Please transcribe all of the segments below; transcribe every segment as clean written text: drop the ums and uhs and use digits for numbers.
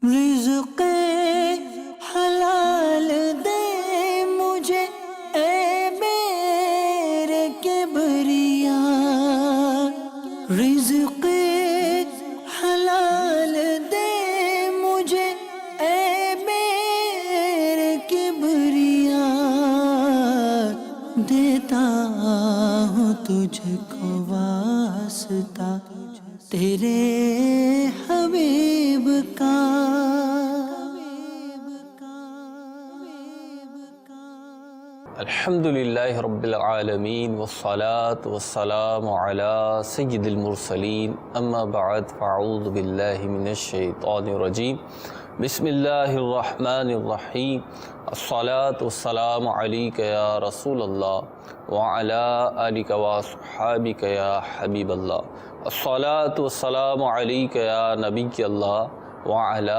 رزق حلال دے مجھے اے میرے کبریا، رزق حلال دے مجھے اے میرے کبریا، دیتا ہوں تجھ کو واسطہ تیرے حبیب کا۔ الحمدللہ رب العالمین والصلاة والسلام علی سید المرسلین، اما بعد فاعوذ باللہ من الشیطان الرجیم، بسم اللہ الرحمن الرحیم، الصلاة والسلام علیک یا رسول اللہ وعلی آلک واصحابک یا حبیب اللہ، الصلاة والسلام علیک یا نبی اللہ وعلی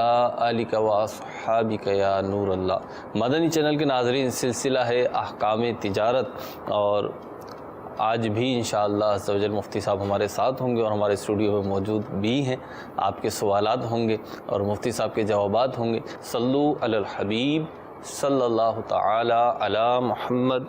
آلک واصحابک یا نور اللہ۔ مدنی چینل کے ناظرین، سلسلہ ہے احکام تجارت، اور آج بھی انشاءاللہ عز و جل مفتی صاحب ہمارے ساتھ ہوں گے اور ہمارے اسٹوڈیو میں موجود بھی ہیں۔ آپ کے سوالات ہوں گے اور مفتی صاحب کے جوابات ہوں گے۔ صلو علی الحبیب صلی اللہ تعالی علی محمد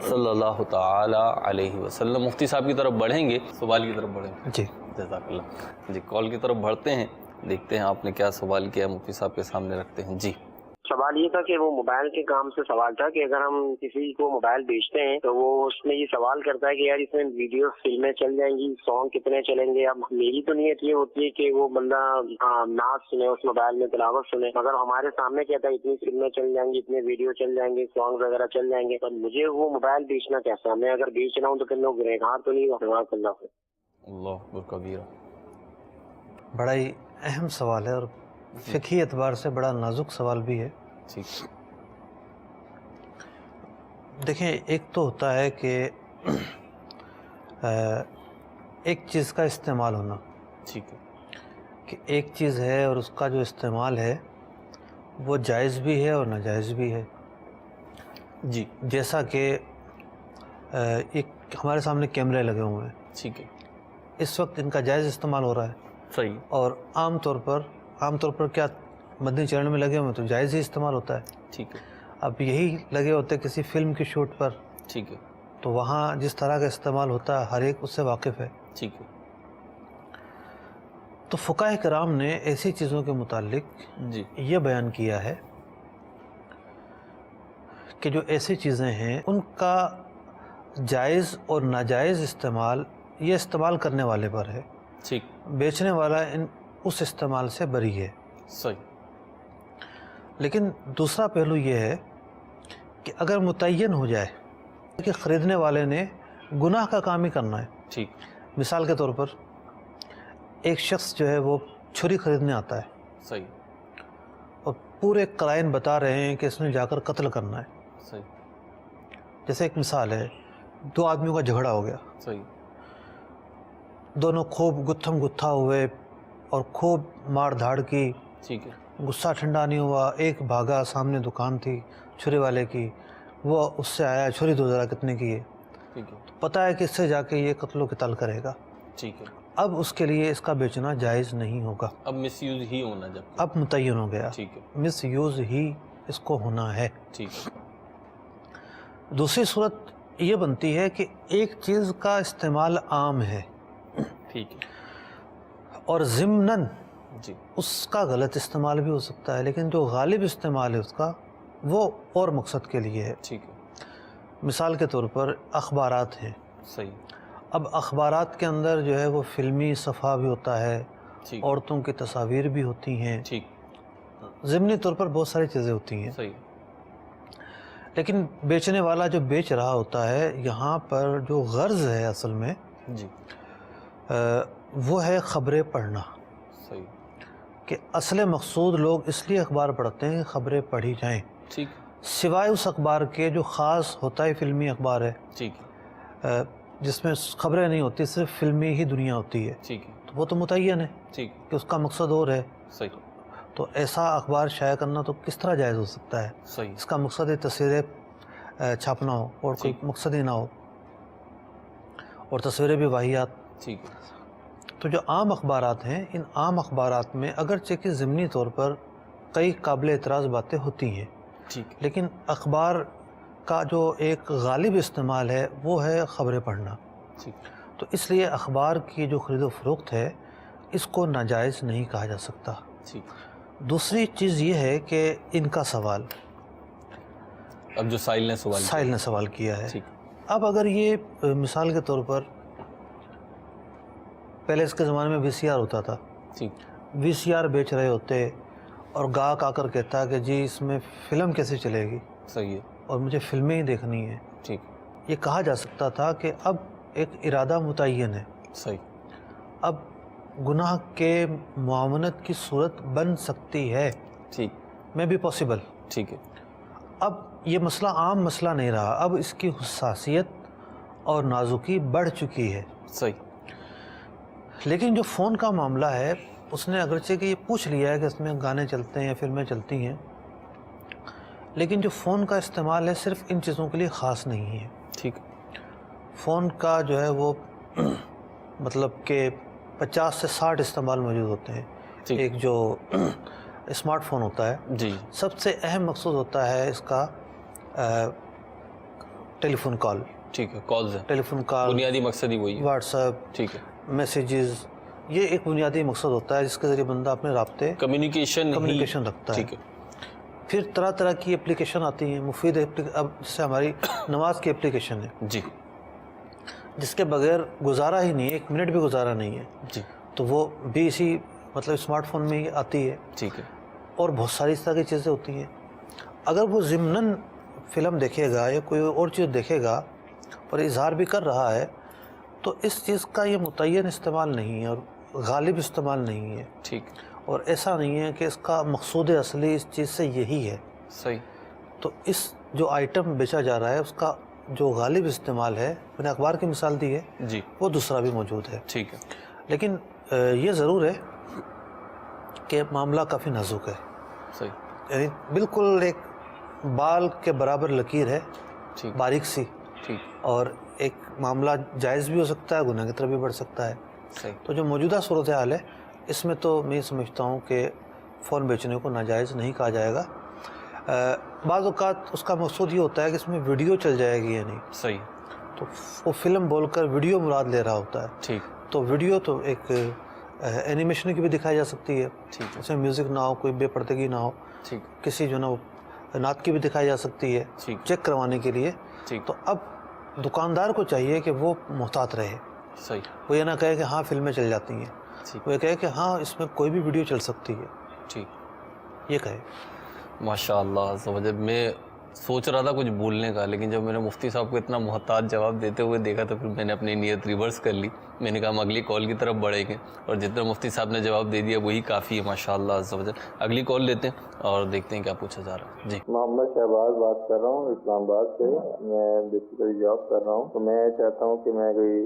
صلی اللہ تعالی علیہ وسلم۔ مفتی صاحب کی طرف بڑھیں گے، سوال کی طرف بڑھیں گے۔ جی جزاک اللہ۔ جی کال کی طرف بڑھتے ہیں، دیکھتے ہیں آپ نے کیا سوال کیا، مفتی صاحب کے سامنے رکھتے ہیں۔ جی سوال یہ تھا کہ وہ موبائل کے کام سے سوال تھا کہ اگر ہم کسی کو موبائل بیچتے ہیں تو وہ اس میں یہ سوال کرتا ہے کہ یار اس میں ویڈیو فلمیں چل جائیں گی، سانگ کتنے چلیں گے۔ اب میری تو نیت یہ ہوتی ہے کہ وہ بندہ نعت سنے، اس موبائل میں تلاوت سنے، مگر ہمارے سامنے کہتا ہے اتنی فلمیں چل جائیں گی، اتنے ویڈیو چل جائیں گے، سانگ وغیرہ چل جائیں گے۔ پر مجھے وہ موبائل بیچنا کیسا؟ میں اگر بیچ رہا ہوں تو پھر لوگ گنہگار تو نہیں ہوا؟ اللہ اکبر کبیرہ۔ بڑا ہی اہم سوال ہے اور فقہی اعتبار سے بڑا نازک سوال بھی ہے۔ ٹھیک، دیکھیں، ایک تو ہوتا ہے کہ ایک چیز کا استعمال ہونا، ٹھیک ہے، کہ ایک چیز ہے اور اس کا جو استعمال ہے وہ جائز بھی ہے اور ناجائز بھی ہے۔ جی جیسا کہ ایک ہمارے سامنے کیمرے لگے ہوئے ہیں، ٹھیک ہے، اس وقت ان کا جائز استعمال ہو رہا ہے، صحیح، اور عام طور پر کیا مدنی چینل میں لگے ہوئے ہیں تو جائز ہی استعمال ہوتا ہے۔ ٹھیک ہے، اب یہی لگے ہوتے کسی فلم کی شوٹ پر ٹھیک ہے، تو وہاں جس طرح کا استعمال ہوتا ہے ہر ایک اس سے واقف ہے۔ ٹھیک ہے، تو فقہاء کرام نے ایسی چیزوں کے متعلق جی یہ بیان کیا ہے کہ جو ایسی چیزیں ہیں ان کا جائز اور ناجائز استعمال یہ استعمال کرنے والے پر ہے، ٹھیک، بیچنے والا اس استعمال سے بری ہے۔ صحیح، لیکن دوسرا پہلو یہ ہے کہ اگر متعین ہو جائے کہ خریدنے والے نے گناہ کا کام ہی کرنا ہے، ٹھیک، مثال کے طور پر ایک شخص جو ہے وہ چھری خریدنے آتا ہے صحیح، اور پورے قرائن بتا رہے ہیں کہ اس نے جا کر قتل کرنا ہے۔ صحیح، جیسے ایک مثال ہے، دو آدمیوں کا جھگڑا ہو گیا، صحیح، دونوں خوب گتھم گتھا ہوئے اور خوب مار دھاڑ کی، ٹھیک ہے، غصہ ٹھنڈا نہیں ہوا، ایک بھاگا، سامنے دکان تھی چھری والے کی، وہ اس سے آیا، چھری دو ذرا کتنے کی ہے، ٹھیک ہے، پتہ ہے کہ اس سے جا کے یہ قتل و قتال کرے گا، ٹھیک ہے، اب اس کے لیے اس کا بیچنا جائز نہیں ہوگا، اب مس یوز ہی ہونا جب، اب متعین ہو گیا، ٹھیک ہے، مس یوز ہی اس کو ہونا ہے۔ ٹھیک ہے، دوسری صورت یہ بنتی ہے کہ ایک چیز کا استعمال عام ہے ٹھیک ہے، اور ضمناً جی اس کا غلط استعمال بھی ہو سکتا ہے، لیکن جو غالب استعمال ہے اس کا وہ اور مقصد کے لیے ہے۔ ٹھیک ہے، مثال کے طور پر اخبارات ہیں، صحیح، اب اخبارات کے اندر جو ہے وہ فلمی صفحہ بھی ہوتا ہے، ٹھیک، عورتوں کی تصاویر بھی ہوتی ہیں، ٹھیک، ضمنی طور پر بہت ساری چیزیں ہوتی ہیں، صحیح، لیکن بیچنے والا جو بیچ رہا ہوتا ہے یہاں پر جو غرض ہے اصل میں جی وہ ہے خبریں پڑھنا، صحیح، کہ اصل مقصود لوگ اس لیے اخبار پڑھتے ہیں کہ خبریں پڑھی جائیں، ٹھیک، سوائے اس اخبار کے جو خاص ہوتا ہے فلمی اخبار ہے ٹھیک، جس میں خبریں نہیں ہوتی، صرف فلمی ہی دنیا ہوتی ہے، ٹھیک ہے، تو وہ تو متعین ہے ٹھیک، کہ اس کا مقصد اور ہے، صحیح، تو ایسا اخبار شائع کرنا تو کس طرح جائز ہو سکتا ہے؟ صحیح، اس کا مقصد ہے تصویریں چھاپنا ہو اور کوئی ٹھیک، مقصد ہی نہ ہو، اور تصویریں بھی واہیات۔ ٹھیک ہے، تو جو عام اخبارات ہیں، ان عام اخبارات میں اگرچہ کہ ضمنی طور پر کئی قابل اعتراض باتیں ہوتی ہیں، ٹھیک لیکن اخبار کا جو ایک غالب استعمال ہے وہ ہے خبریں پڑھنا. ٹھیک تو اس لیے اخبار کی جو خرید و فروخت ہے اس کو ناجائز نہیں کہا جا سکتا. ٹھیک. دوسری چیز یہ ہے کہ ان کا سوال اب جو سائل نے سوال کیا ہے، ٹھیک اب اگر یہ مثال کے طور پر پہلے اس کے زمانے میں وی سی آر ہوتا تھا، ٹھیک وی سی آر بیچ رہے ہوتے اور گاہک آ کر کہتا کہ جی اس میں فلم کیسے چلے گی صحیح ہے. اور مجھے فلمیں ہی دیکھنی ہیں، ٹھیک یہ کہا جا سکتا تھا کہ اب ایک ارادہ متعین ہے، صحیح. اب گناہ کے معاونت کی صورت بن سکتی ہے، ٹھیک میں بھی پاسبل. ٹھیک ہے. اب یہ مسئلہ عام مسئلہ نہیں رہا، اب اس کی حساسیت اور نازکی بڑھ چکی ہے. صحیح. لیکن جو فون کا معاملہ ہے اس نے اگرچہ کہ یہ پوچھ لیا ہے کہ اس میں گانے چلتے ہیں، فلمیں چلتی ہیں، لیکن جو فون کا استعمال ہے صرف ان چیزوں کے لیے خاص نہیں ہے. ٹھیک. فون کا جو ہے وہ مطلب کہ 50 سے 60 استعمال موجود ہوتے ہیں. ٹھیک. ایک جو اسمارٹ فون ہوتا ہے جی سب سے اہم مقصود ہوتا ہے اس کا ٹیلی فون کال. ٹھیک ہے. کالز ہے، ٹیلی فون کال، بنیادی مقصد ہی وہی ہے. واٹس ایپ، ٹھیک ہے. میسیجز، یہ ایک بنیادی مقصد ہوتا ہے جس کے ذریعے بندہ اپنے رابطے کمیونیکیشن رکھتا ہے. ٹھیک ہے. پھر طرح طرح کی اپلیکیشن آتی ہیں مفید اب جیسے ہماری نماز کی اپلیکیشن ہے جی جس کے بغیر گزارا ہی نہیں ہے، 1 منٹ بھی گزارا نہیں ہے، جی تو وہ بھی اسی مطلب اسمارٹ فون میں ہی آتی ہے. ٹھیک ہے. اور بہت ساری اس طرح کی چیزیں ہوتی ہیں. اگر وہ ضمناً فلم دیکھے گا یا کوئی اور چیز دیکھے گا اور اظہار بھی کر رہا ہے تو اس چیز کا یہ متعین استعمال نہیں ہے اور غالب استعمال نہیں ہے، ٹھیک. اور ایسا نہیں ہے کہ اس کا مقصود اصلی اس چیز سے یہی ہے. صحیح. تو اس جو آئٹم بیچا جا رہا ہے اس کا جو غالب استعمال ہے، میں نے اخبار کی مثال دی ہے، جی وہ دوسرا بھی موجود ہے. ٹھیک ہے. لیکن یہ ضرور ہے کہ معاملہ کافی نازک ہے، صحیح. یعنی بالکل ایک بال کے برابر لکیر ہے، ٹھیک. باریک سی، ٹھیک. اور ایک معاملہ جائز بھی ہو سکتا ہے، گناہ کی طرف بھی بڑھ سکتا ہے. صحیح. تو جو موجودہ صورتحال ہے اس میں تو میں سمجھتا ہوں کہ فون بیچنے کو ناجائز نہیں کہا جائے گا. بعض اوقات اس کا مقصود یہ ہوتا ہے کہ اس میں ویڈیو چل جائے گی یا نہیں، صحیح. تو وہ فلم بول کر ویڈیو مراد لے رہا ہوتا ہے. ٹھیک. تو ویڈیو تو ایک اینیمیشن کی بھی دکھائی جا سکتی ہے، ٹھیک ہے. اس میں میوزک نہ ہو، کوئی بے پردگی نہ ہو، ٹھیک. کسی جو نا نعت کی بھی دکھائی جا سکتی ہے ٹھیک. چیک کروانے کے لیے. ٹھیک. تو اب دکاندار کو چاہیے کہ وہ محتاط رہے، صحیح. وہ یہ نہ کہے کہ ہاں فلمیں چل جاتی ہیں، ٹھیک. وہ یہ کہے کہ ہاں اس میں کوئی بھی ویڈیو چل سکتی ہے، ٹھیک. یہ کہے. ماشاء اللہ. جب میں سوچ رہا تھا کچھ بولنے کا، لیکن جب میں نے مفتی صاحب کو اتنا محتاط جواب دیتے ہوئے دیکھا تو پھر میں نے اپنی نیت ریورس کر لی. میں نے کہا ہم اگلی کال کی طرف بڑھیں گے، اور جتنا مفتی صاحب نے جواب دے دیا وہی کافی ہے ماشاء اللہ عز و جل. اگلی کال لیتے ہیں اور دیکھتے ہیں کیا پوچھا جا رہا ہے. جی. محمد شہباز بات کر رہا ہوں اسلام آباد سے. میں بیسیکلی جاب کر رہا ہوں، تو میں چاہتا ہوں کہ میں کوئی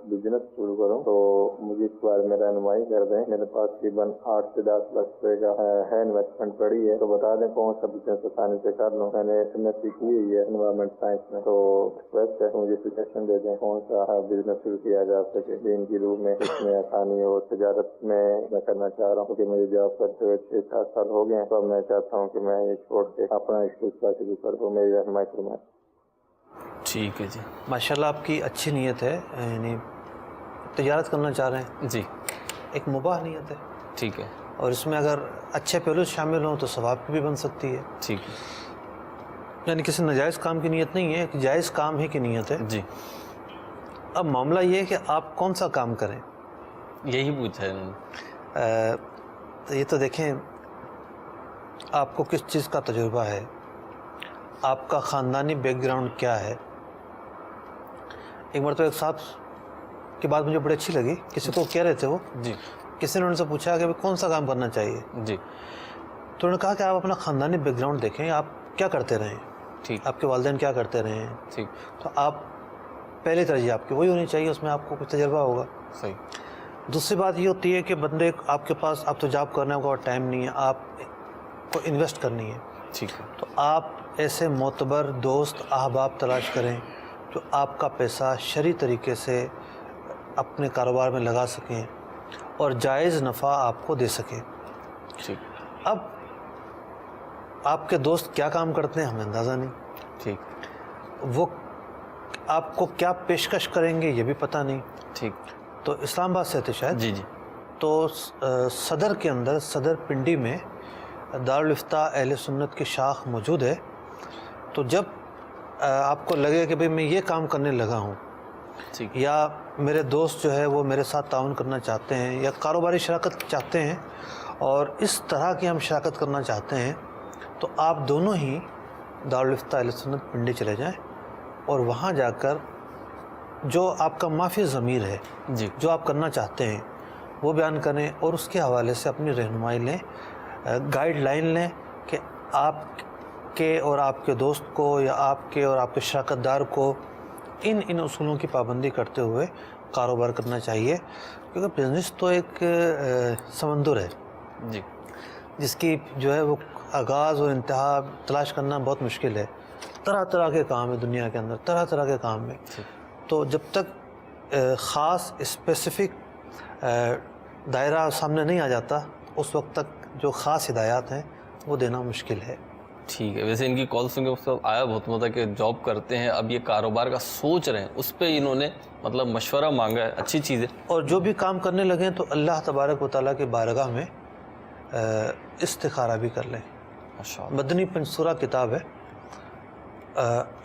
بزنس شروع کروں، تو مجھے اس بارے میں رہنمائی کر دیں. میرے پاس تقریباً 8 سے 10 لاکھ روپے کا ہے انویسٹمنٹ پڑی ہے، تو بتا دیں کون سا بزنس آسانی سے کر لوں. میں نے MSc کی ہوئی ہے انوائرمنٹ سائنس میں، تو ریکویسٹ ہے مجھے سجیشن دے دیں کون سا بزنس شروع کیا جا سکے دین کی روح میں، اس میں آسانی ہو. تجارت میں کرنا چاہ رہا ہوں کہ میری جاب کرتے ہوئے 6-7 سال ہو گئے ہیں، تو میں چاہتا ہوں کہ میں یہ چھوڑ کے اپنا ایک سلسلہ شروع کر دوں. میری رہنمائی فرمائیں. ٹھیک ہے. جی ماشاءاللہ آپ کی اچھی نیت ہے، یعنی تجارت کرنا چاہ رہے ہیں، جی ایک مباح نیت ہے، ٹھیک ہے. اور اس میں اگر اچھے پہلو شامل ہوں تو ثواب کی بھی بن سکتی ہے. ٹھیک ہے. یعنی کسی ناجائز کام کی نیت نہیں ہے، ایک جائز کام ہی کی نیت ہے. جی. اب معاملہ یہ ہے کہ آپ کون سا کام کریں. یہی پوچھا ہے انہوں نے. یہ تو دیکھیں آپ کو کس چیز کا تجربہ ہے، آپ کا خاندانی بیک گراؤنڈ کیا ہے. ایک مرتبہ ایک صاحب کی بات مجھے بڑی اچھی لگی، کسی کو کہہ رہے تھے وہ، جی. کسی نے ان سے پوچھا کہ کون سا کام کرنا چاہیے، جی. تو انہوں نے کہا کہ آپ اپنا خاندانی بیک گراؤنڈ دیکھیں، آپ کیا کرتے رہے ہیں، ٹھیک. آپ کے والدین کیا کرتے رہے ہیں. ٹھیک. تو آپ پہلی ترجیح آپ کی وہی ہونی چاہیے، اس میں آپ کو کچھ تجربہ ہوگا. صحیح. دوسری بات یہ ہوتی ہے کہ بندے آپ کے پاس، آپ تو جاب کرنے کا ٹائم نہیں ہے، آپ کو انویسٹ کرنی ہے. ٹھیک ہے. تو آپ ایسے معتبر دوست احباب تلاش کریں جو آپ کا پیسہ شرعی طریقے سے اپنے کاروبار میں لگا سکیں اور جائز نفع آپ کو دے سکیں. ٹھیک. اب آپ کے دوست کیا کام کرتے ہیں ہمیں اندازہ نہیں، ٹھیک وہ آپ کو کیا پیشکش کریں گے یہ بھی پتہ نہیں. ٹھیک. تو اسلام آباد سے تھے شاید. جی جی. تو صدر کے اندر صدر پنڈی میں دارالفتہ اہل سنت کی شاخ موجود ہے. تو جب آپ کو لگے کہ بھئی میں یہ کام کرنے لگا ہوں ٹھیک. یا میرے دوست جو ہے وہ میرے ساتھ تعاون کرنا چاہتے ہیں یا کاروباری شراکت چاہتے ہیں اور اس طرح کی ہم شراکت کرنا چاہتے ہیں، تو آپ دونوں ہی دارالفتہ اہل سنت پنڈی چلے جائیں اور وہاں جا کر جو آپ کا معافی ضمیر ہے، جی جو آپ کرنا چاہتے ہیں وہ بیان کریں اور اس کے حوالے سے اپنی رہنمائی لیں، گائیڈ لائن لیں کہ آپ کے اور آپ کے دوست کو یا آپ کے اور آپ کے شراکت دار کو ان اصولوں کی پابندی کرتے ہوئے کاروبار کرنا چاہیے. کیونکہ بزنس تو ایک سمندر ہے جی. جس کی جو ہے وہ آغاز اور انتہا تلاش کرنا بہت مشکل ہے. طرح طرح کے کام ہے دنیا کے اندر، طرح طرح کے کام ہے. تو جب تک خاص اسپیسیفک دائرہ سامنے نہیں آ جاتا اس وقت تک جو خاص ہدایات ہیں وہ دینا مشکل ہے. ٹھیک ہے. ویسے ان کی کال سن کے اس وقت آیا بہت مزہ کہ جاب کرتے ہیں، اب یہ کاروبار کا سوچ رہے ہیں، اس پہ انہوں نے مطلب مشورہ مانگا ہے. اچھی چیز ہے. اور جو بھی کام کرنے لگیں تو اللہ تبارک و تعالیٰ کی بارگاہ میں استخارہ بھی کر لیں. ماشاء اللہ. مدنی پنصورہ کتاب ہے،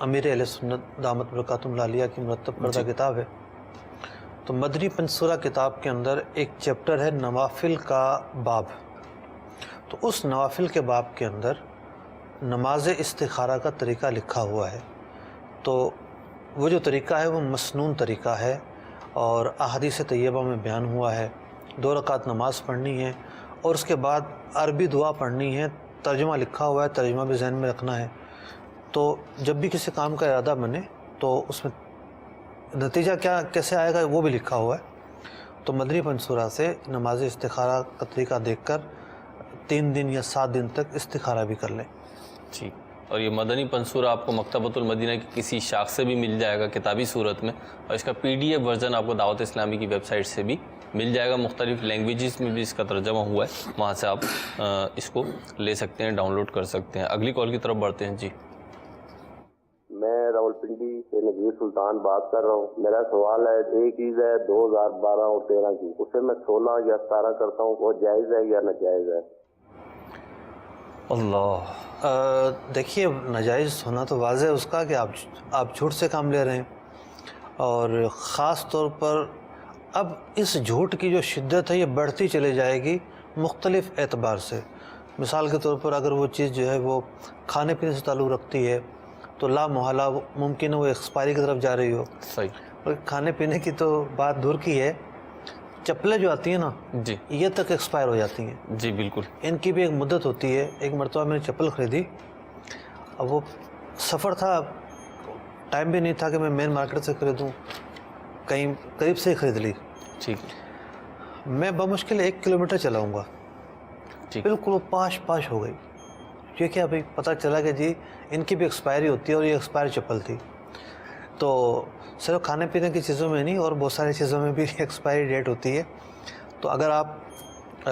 امیر اہل سنت دامت برکاتہم العالیہ کی مرتب کردہ کتاب ہے. تو مدنی پنصورہ کتاب کے اندر ایک چیپٹر ہے نوافل کا باب. تو اس نوافل کے باب کے اندر نماز استخارہ کا طریقہ لکھا ہوا ہے. تو وہ جو طریقہ ہے وہ مسنون طریقہ ہے اور احادیث طیبہ میں بیان ہوا ہے. 2 رکعت نماز پڑھنی ہے اور اس کے بعد عربی دعا پڑھنی ہے. ترجمہ لکھا ہوا ہے، ترجمہ بھی ذہن میں رکھنا ہے. تو جب بھی کسی کام کا ارادہ بنے تو اس میں نتیجہ کیسے آئے گا وہ بھی لکھا ہوا ہے. تو مدنی پنصورہ سے نماز استخارہ کا طریقہ دیکھ کر 3 دن یا 7 دن تک استخارہ بھی کر لیں. ٹھیک. اور یہ مدنی پنصورہ آپ کو مکتبۃ المدینہ کی کسی شاخ سے بھی مل جائے گا کتابی صورت میں، اور اس کا PDF ورژن آپ کو دعوت اسلامی کی ویب سائٹ سے بھی مل جائے گا. مختلف لینگویجز میں بھی اس کا ترجمہ ہوا ہے، وہاں سے آپ اس کو لے سکتے ہیں، ڈاؤن لوڈ کر سکتے ہیں. اگلی کال کی طرف بڑھتے ہیں. جی. میں راولپنڈی سے نذیر سلطان بات کر رہا ہوں. میرا سوال ہے، ایک چیز ہے 2012 اور 13 کی، اسے میں 16 یا 17 کرتا ہوں، وہ جائز ہے یا ناجائز ہے؟ اللہ. دیکھیے ناجائز ہونا تو واضح ہے اس کا کہ آپ جھوٹ سے کام لے رہے ہیں، اور خاص طور پر اب اس جھوٹ کی جو شدت ہے یہ بڑھتی چلی جائے گی مختلف اعتبار سے. مثال کے طور پر اگر وہ چیز جو ہے وہ کھانے پینے سے تعلق رکھتی ہے تو لا محالہ ممکن ہے وہ ایکسپائری کی طرف جا رہی ہو. صحیح. اور کھانے پینے کی تو بات دور کی ہے، چپلیں جو آتی ہیں نا جی یہ تک ایکسپائر ہو جاتی ہیں. جی بالکل. ان کی بھی ایک مدت ہوتی ہے. ایک مرتبہ میں نے چپل خریدی، اب وہ سفر تھا، ٹائم بھی نہیں تھا کہ میں مین مارکیٹ سے خریدوں، کہیں قریب سے ہی خرید لی. ٹھیک. میں بمشکل 1 کلومیٹر چلاؤں گا، ٹھیک. بالکل وہ پاش ہو گئی. یہ کیا بھائی، پتہ چلا کہ جی ان کی بھی ایکسپائری ہوتی ہے اور یہ ایکسپائر چپل تھی. تو صرف کھانے پینے کی چیزوں میں نہیں اور بہت ساری چیزوں میں بھی ایکسپائری ڈیٹ ہوتی ہے. تو اگر آپ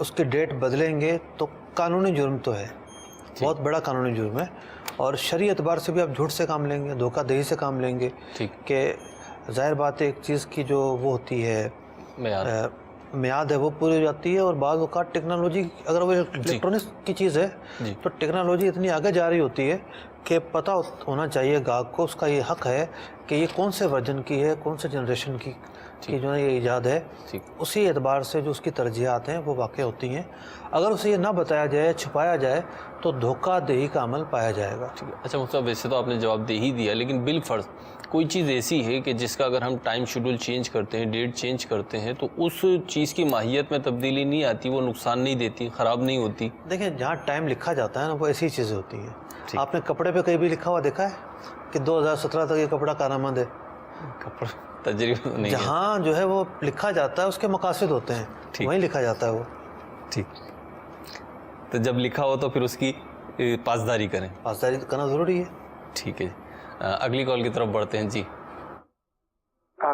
اس کی ڈیٹ بدلیں گے تو قانونی جرم تو ہے، بہت بڑا قانونی جرم ہے. اور شرعی اعتبار سے بھی آپ جھوٹ سے کام لیں گے، دھوکہ دہی سے کام لیں گے. ٹھیک. کہ ظاہر بات ہے ایک چیز کی جو وہ ہوتی ہے میعاد ہے وہ پوری ہو جاتی ہے. اور بعض اوقات ٹیکنالوجی، اگر وہ الیکٹرانکس کی چیز ہے تو ٹیکنالوجی اتنی آگے جا رہی ہوتی ہے کہ پتہ ہونا چاہیے گاہک کو، اس کا یہ حق ہے کہ یہ کون سے ورژن کی ہے، کون سے جنریشن کی جو ہے یہ ایجاد ہے. اسی اعتبار سے جو اس کی ترجیحات ہیں وہ واقع ہوتی ہیں. اگر اسے یہ نہ بتایا جائے، چھپایا جائے تو دھوکہ دہی کا عمل پایا جائے گا. اچھا مصطفیٰ، ویسے تو آپ نے جواب دے ہی دیا، لیکن بالفرض کوئی چیز ایسی ہے کہ جس کا اگر ہم ٹائم شیڈول چینج کرتے ہیں، ڈیٹ چینج کرتے ہیں، تو اس چیز کی ماہیت میں تبدیلی نہیں آتی، وہ نقصان نہیں دیتی، خراب نہیں ہوتی؟ دیکھیں جہاں ٹائم لکھا جاتا ہے نا وہ ایسی چیزیں ہوتی ہیں. آپ نے کپڑے پہ کہیں بھی لکھا ہوا دیکھا ہے کہ 2017 تک یہ کپڑا کارآمد ہے؟ کپڑا تجربہ نہیں ہے. جہاں جو ہے وہ لکھا جاتا ہے اس کے مقاصد ہوتے ہیں، وہیں لکھا جاتا ہے وہ. ٹھیک. تو جب لکھا ہو تو پھر اس کی پاسداری کریں. پاسداری کرنا ضروری ہے. ٹھیک ہے. اگلی کال کی طرف بڑھتے ہیں. جی.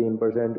3%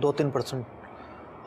2-3%,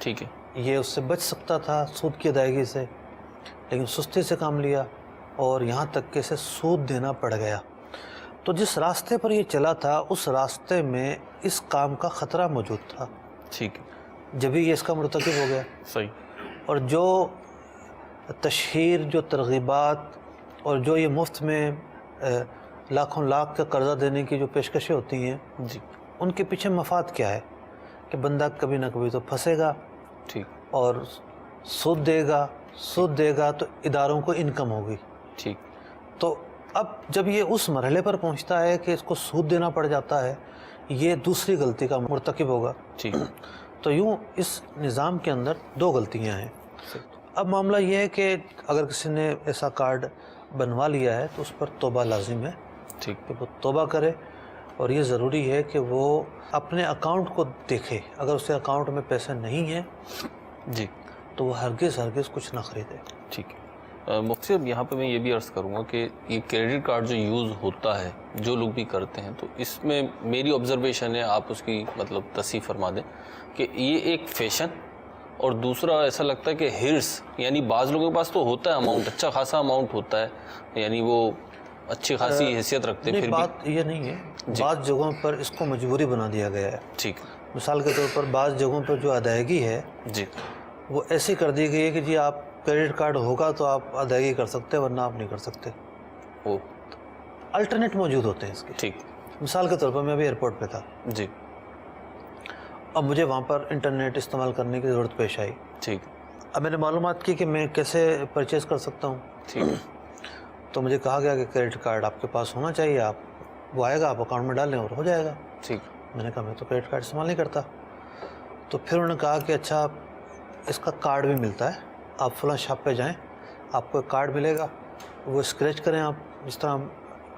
ٹھیک ہے. یہ اس سے بچ سکتا تھا سود کی ادائیگی سے، لیکن سستی سے کام لیا اور یہاں تک کہ اسے سود دینا پڑ گیا. تو جس راستے پر یہ چلا تھا اس راستے میں اس کام کا خطرہ موجود تھا، ٹھیک ہے. جبھی یہ اس کا مرتکب ہو گیا. صحیح. اور جو تشہیر، جو ترغیبات اور جو یہ مفت میں لاکھوں لاکھ کا قرضہ دینے کی جو پیشکشیں ہوتی ہیں، جی. ان کے پیچھے مفاد کیا ہے کہ بندہ کبھی نہ کبھی تو پھنسے گا ٹھیک. اور سود دے گا تو اداروں کو انکم ہوگی. ٹھیک. تو اب جب یہ اس مرحلے پر پہنچتا ہے کہ اس کو سود دینا پڑ جاتا ہے، یہ دوسری غلطی کا مرتکب ہوگا. ٹھیک. تو یوں اس نظام کے اندر دو غلطیاں ہیں. اب معاملہ یہ ہے کہ اگر کسی نے ایسا کارڈ بنوا لیا ہے تو اس پر توبہ لازم ہے. ٹھیک. کہ وہ توبہ کرے، اور یہ ضروری ہے کہ وہ اپنے اکاؤنٹ کو دیکھے. اگر اس کے اکاؤنٹ میں پیسے نہیں ہیں جی تو وہ ہرگز کچھ نہ خریدے. ٹھیک ہے. مفتی صاحب یہاں پہ میں یہ بھی عرض کروں گا کہ یہ کریڈٹ کارڈ جو یوز ہوتا ہے، جو لوگ بھی کرتے ہیں، تو اس میں میری آبزرویشن ہے، آپ اس کی مطلب تصحیح فرما دیں کہ یہ ایک فیشن، اور دوسرا ایسا لگتا ہے کہ ہرس، یعنی بعض لوگوں کے پاس تو ہوتا ہے اماؤنٹ، اچھا خاصا اماؤنٹ ہوتا ہے، یعنی وہ اچھی خاصی حیثیت رکھتے ہیں، پھر بات یہ نہیں ہے. بعض جگہوں پر اس کو مجبوری بنا دیا گیا ہے. ٹھیک. مثال کے طور پر بعض جگہوں پر جو ادائیگی ہے جی وہ ایسی کر دی گئی ہے کہ جی آپ کریڈٹ کارڈ ہوگا تو آپ ادائیگی کر سکتے ہیں، ورنہ آپ نہیں کر سکتے. وہ الٹرنیٹ موجود ہوتے ہیں اس کے. ٹھیک. مثال کے طور پر میں ابھی ایئرپورٹ پہ تھا، جی. اب مجھے وہاں پر انٹرنیٹ استعمال کرنے کی ضرورت پیش آئی. ٹھیک. اب میں نے معلومات کی کہ میں کیسے پرچیز کر سکتا ہوں. ٹھیک. تو مجھے کہا گیا کہ کریڈٹ کارڈ آپ کے پاس ہونا چاہیے، وہ آئے گا، آپ اکاؤنٹ میں ڈال لیں اور ہو جائے گا. ٹھیک. میں نے کہا میں تو کریڈٹ کارڈ استعمال نہیں کرتا. تو پھر انہوں نے کہا کہ اچھا اس کا کارڈ بھی ملتا ہے، آپ فلاں شاپ پہ جائیں، آپ کو ایک کارڈ ملے گا، وہ اسکریچ کریں، آپ جس طرح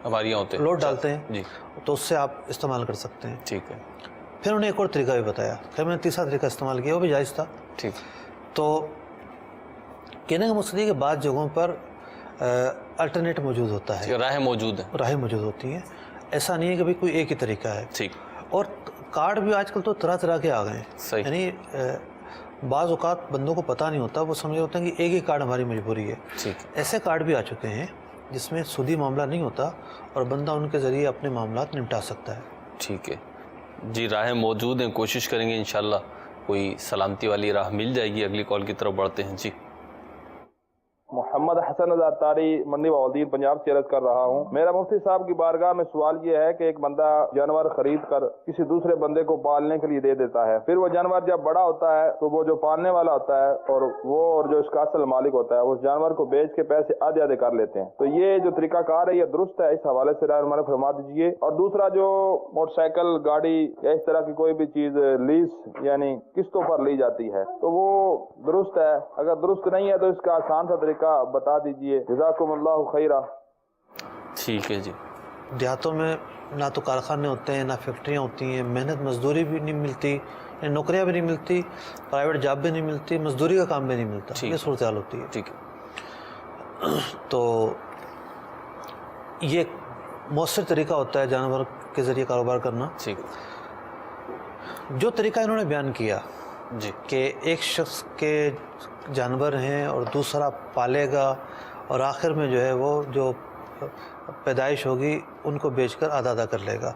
ہمارے یہاں ہوتے ہیں لوڈ ڈالتے ہیں جی. تو اس سے آپ استعمال کر سکتے ہیں. ٹھیک ہے. پھر انہوں نے ایک اور طریقہ بھی بتایا، پھر میں نے تیسرا طریقہ استعمال کیا، وہ بھی جائز تھا. ٹھیک. تو کہنے کا مقصد یہ کہ بعض جگہوں پر الٹرنیٹ موجود ہوتا ہے، راہیں موجود ہیں. راہیں موجود ہوتی ہیں. ایسا نہیں ہے کہ بھئی کوئی ایک ہی طریقہ ہے. ٹھیک. اور کارڈ بھی آج کل تو طرح طرح کے آ گئے ہیں. صحیح. یعنی بعض اوقات بندوں کو پتہ نہیں ہوتا، وہ سمجھ ہوتے ہیں کہ ایک ہی کارڈ ہماری مجبوری ہے. ٹھیک. ایسے کارڈ بھی آ چکے ہیں جس میں سودی معاملہ نہیں ہوتا اور بندہ ان کے ذریعے اپنے معاملات نمٹا سکتا ہے. ٹھیک ہے جی. راہیں موجود ہیں، کوشش کریں گے انشاءاللہ کوئی سلامتی والی راہ مل جائے گی. اگلی کال کی طرف بڑھتے ہیں. جی. محمد حسن اتاری منڈی بہاولدین پنجاب سے عرض کر رہا ہوں. میرا مفتی صاحب کی بارگاہ میں سوال یہ ہے کہ ایک بندہ جانور خرید کر کسی دوسرے بندے کو پالنے کے لیے دے دیتا ہے، پھر وہ جانور جب بڑا ہوتا ہے تو وہ جو پالنے والا ہوتا ہے اور جو اس کا اصل مالک ہوتا ہے اس جانور کو بیچ کے پیسے آدھے آدھے کر لیتے ہیں. تو یہ جو طریقہ کار ہے یہ درست ہے؟ اس حوالے سے رائے ہمارے فرما دیجیے. اور دوسرا، جو موٹر سائیکل، گاڑی یا اس طرح کی کوئی بھی چیز لیز یعنی قسطوں پر لی جاتی ہے تو وہ درست ہے؟ اگر درست نہیں ہے تو اس کا آسان سا طریقہ بتا دیجئے. جزاکم اللہ خیرہ. ٹھیک ہے جی. دیہاتوں میں نہ تو کارخانے ہوتے ہیں، نہ فیکٹریاں ہوتی ہیں، محنت مزدوری بھی نہیں ملتی، یعنی نوکریاں بھی نہیں ملتی، پرائیویٹ جاب بھی نہیں ملتی، مزدوری کا کام بھی نہیں ملتا. یہ صورتحال ہوتی ہے. ٹھیک ہے. تو یہ ایک مؤثر طریقہ ہوتا ہے جانور کے ذریعے کاروبار کرنا. ٹھیک. جو طریقہ انہوں نے بیان کیا جی کہ ایک شخص کے جانور ہیں اور دوسرا پالے گا اور آخر میں جو ہے وہ جو پیدائش ہوگی ان کو بیچ کر آدھا آدھا کر لے گا.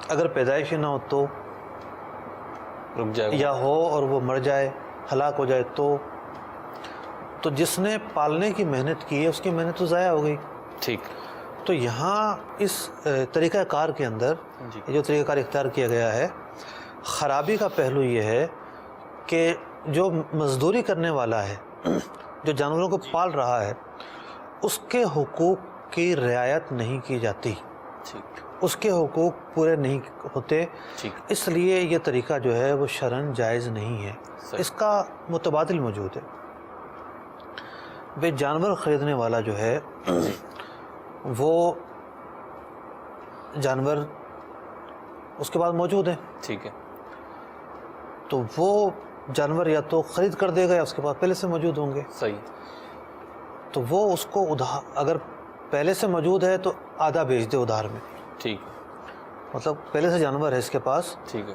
اگر پیدائش ہی نہ ہو تو رک جائے گا، یا ہو اور وہ مر جائے، ہلاک ہو جائے تو جس نے پالنے کی محنت کی ہے اس کی محنت تو ضائع ہو گئی. ٹھیک. تو یہاں اس طریقہ کار کے اندر جو طریقہ کار اختیار کیا گیا ہے، خرابی کا پہلو یہ ہے کہ جو مزدوری کرنے والا ہے، جو جانوروں کو پال رہا ہے، اس کے حقوق کی رعایت نہیں کی جاتی، اس کے حقوق پورے نہیں ہوتے. اس لیے یہ طریقہ جو ہے وہ شرعاً جائز نہیں ہے. اس کا متبادل موجود ہے. بے جانور خریدنے والا جو ہے وہ جانور اس کے بعد موجود ہیں. ٹھیک ہے. تو وہ جانور یا تو خرید کر دے گا یا اس کے بعد پہلے سے موجود ہوں گے. صحیح. تو وہ اس کو اگر پہلے سے موجود ہے تو آدھا بیچ دے ادھار میں. ٹھیک. مطلب پہلے سے جانور ہے اس کے پاس، ٹھیک ہے،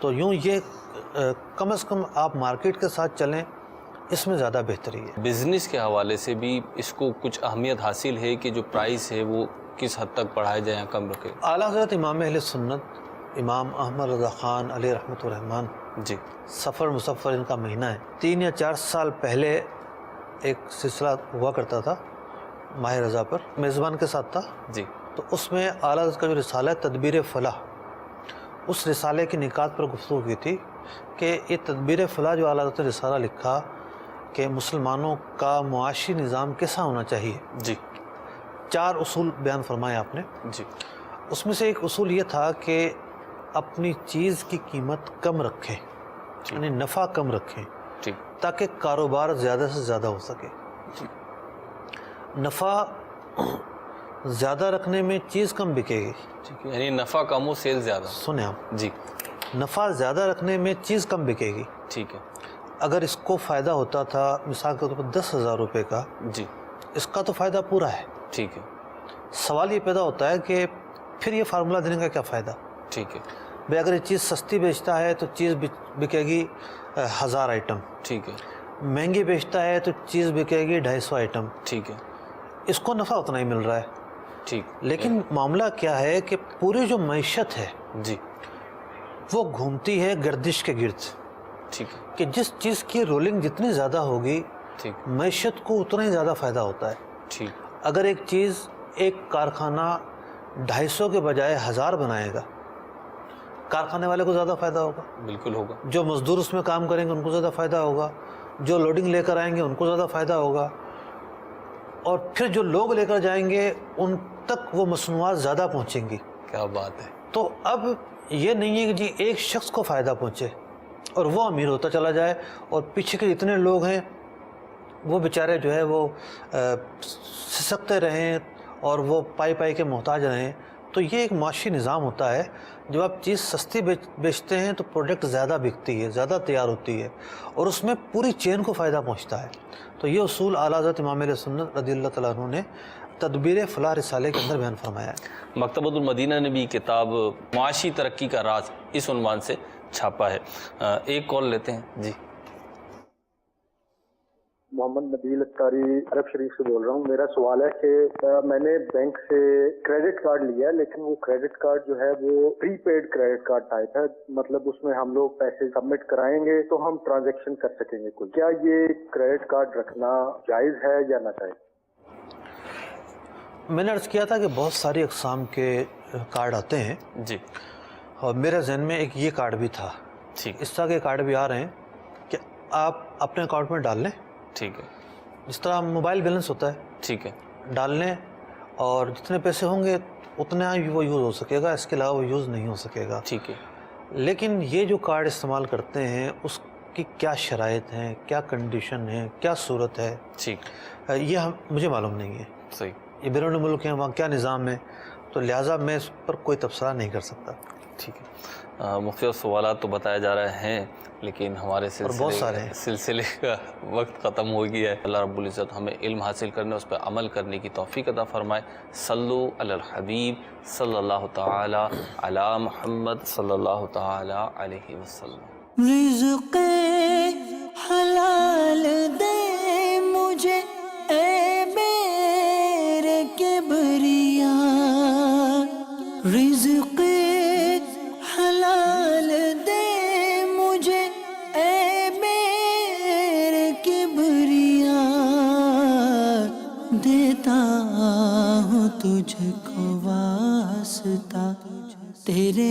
تو یوں یہ کم از کم آپ مارکیٹ کے ساتھ چلیں، اس میں زیادہ بہتری ہے۔ بزنس کے حوالے سے بھی اس کو کچھ اہمیت حاصل ہے کہ جو پرائس ہے وہ کس حد تک بڑھائے جائیں یا کم رکھے؟ اعلیٰ حضرت امام اہل سنت امام احمد رضا خان علیہ رحمۃ الرحمن، جی، سفر مسفر ان کا مہینہ ہے، 3 یا 4 سال پہلے ایک سلسلہ ہوا کرتا تھا ماہ رضا پر، میزبان کے ساتھ تھا، جی، تو اس میں اعلیٰ حضرت کا جو رسالہ ہے تدبیر فلاح، اس رسالے کی نکات پر گفتگو کی تھی کہ یہ تدبیر فلاح جو اعلیٰ حضرت نے رسالہ لکھا کہ مسلمانوں کا معاشی نظام کیسا ہونا چاہیے، جی، 4 اصول بیان فرمائے آپ نے۔ جی، اس میں سے ایک اصول یہ تھا کہ اپنی چیز کی قیمت کم رکھیں، یعنی نفع کم رکھیں ٹھیک، تاکہ کاروبار زیادہ سے زیادہ ہو سکے۔ نفع زیادہ رکھنے میں چیز کم بکے گی، ٹھیک ہے، یعنی نفع کم ہو سیل زیادہ۔ سنیں آپ، جی، نفع زیادہ رکھنے میں چیز کم بکے گی۔ ٹھیک ہے، اگر اس کو فائدہ ہوتا تھا مثال کے طور پر 10,000 روپے کا، جی، اس کا تو فائدہ پورا ہے۔ ٹھیک ہے، سوال یہ پیدا ہوتا ہے کہ پھر یہ فارمولہ دینے کا کیا فائدہ؟ ٹھیک ہے، بھئی اگر یہ چیز سستی بیچتا ہے تو چیز بکے گی 1000 آئٹم، ٹھیک ہے، مہنگی بیچتا ہے تو چیز بکے گی 250 آئٹم، ٹھیک ہے، اس کو نفع اتنا ہی مل رہا ہے۔ ٹھیک، لیکن معاملہ کیا ہے کہ پوری جو معیشت ہے جی، وہ گھومتی ہے گردش کے گرد، ٹھیک ہے، کہ جس چیز کی رولنگ جتنی زیادہ ہوگی ٹھیک، معیشت کو اتنا ہی زیادہ فائدہ ہوتا ہے۔ ٹھیک، اگر ایک چیز ایک کارخانہ 250 کے بجائے 1000 بنائے گا، کارخانے والے کو زیادہ فائدہ ہوگا، بالکل ہوگا، جو مزدور اس میں کام کریں گے ان کو زیادہ فائدہ ہوگا، جو لوڈنگ لے کر آئیں گے ان کو زیادہ فائدہ ہوگا، اور پھر جو لوگ لے کر جائیں گے ان تک وہ مصنوعات زیادہ پہنچیں گی۔ کیا بات ہے، تو اب یہ نہیں ہے کہ جی ایک شخص کو فائدہ پہنچے اور وہ امیر ہوتا چلا جائے اور پیچھے کے جتنے لوگ ہیں وہ بیچارے جو ہے وہ سسکتے رہیں اور وہ پائی کے محتاج رہیں۔ تو یہ ایک معاشی نظام ہوتا ہے، جب آپ چیز سستی بیچتے ہیں تو پروڈکٹ زیادہ بکتی ہے، زیادہ تیار ہوتی ہے اور اس میں پوری چین کو فائدہ پہنچتا ہے۔ تو یہ اصول اعلیٰ حضرت امام اہل سنت رضی اللہ تعالیٰ عنہ نے تدبیر فلاح رسالے کے اندر بیان فرمایا ہے۔ مکتبۃ المدینہ نے بھی کتاب معاشی ترقی کا راز اس عنوان سے چھاپا ہے۔ ایک کال لیتے ہیں، جی، محمد نبیل اتاری عرب شریف سے بول رہا ہوں۔ میرا سوال ہے کہ میں نے بینک سے کریڈٹ کارڈ لیا ہے، لیکن وہ کریڈٹ کارڈ جو ہے وہ پری پیڈ کریڈٹ کارڈ ٹائپ ہے، مطلب اس میں ہم لوگ پیسے سبمٹ کرائیں گے تو ہم ٹرانزیکشن کر سکیں گے کوئی۔ کیا یہ کریڈٹ کارڈ رکھنا جائز ہے یا ناجائز؟ میں نے عرض کیا تھا کہ بہت ساری اقسام کے کارڈ آتے ہیں، جی، اور میرے ذہن میں ایک یہ کارڈ بھی تھا، ٹھیک، اس طرح کے کارڈ بھی آ رہے ہیں کہ آپ اپنے اکاؤنٹ میں ڈال لیں، ٹھیک ہے، جس طرح موبائل بیلنس ہوتا ہے، ٹھیک ہے، ڈال لیں اور جتنے پیسے ہوں گے اتنا ہی وہ یوز ہو سکے گا، اس کے علاوہ وہ یوز نہیں ہو سکے گا۔ ٹھیک ہے، لیکن یہ جو کارڈ استعمال کرتے ہیں اس کی کیا شرائط ہیں، کیا کنڈیشن ہے، کیا صورت ہے، ٹھیک، یہ مجھے معلوم نہیں ہے۔ صحیح، یہ بیرون ملک ہیں، وہاں کیا نظام ہے، تو لہٰذا میں اس پر کوئی تبصرہ نہیں کر سکتا۔ ٹھیک ہے، مختلف سوالات تو بتائے جا رہے ہیں لیکن ہمارے بہت سارے ہیں، سلسلے کا وقت ختم ہو گیا ہے۔ اللہ رب العزت ہمیں علم حاصل کرنے، اس پہ عمل کرنے کی توفیق عطا فرمائے۔ صلو علی الحبیب صلی اللہ تعالی علی محمد صلی اللہ تعالی علیہ وسلم۔ رزق حلال دے مجھے اے میرے کبریا، رزق حلال دے مجھے اے میرے کبریا، دیتا ہوں تجھ کو واسطہ تیرے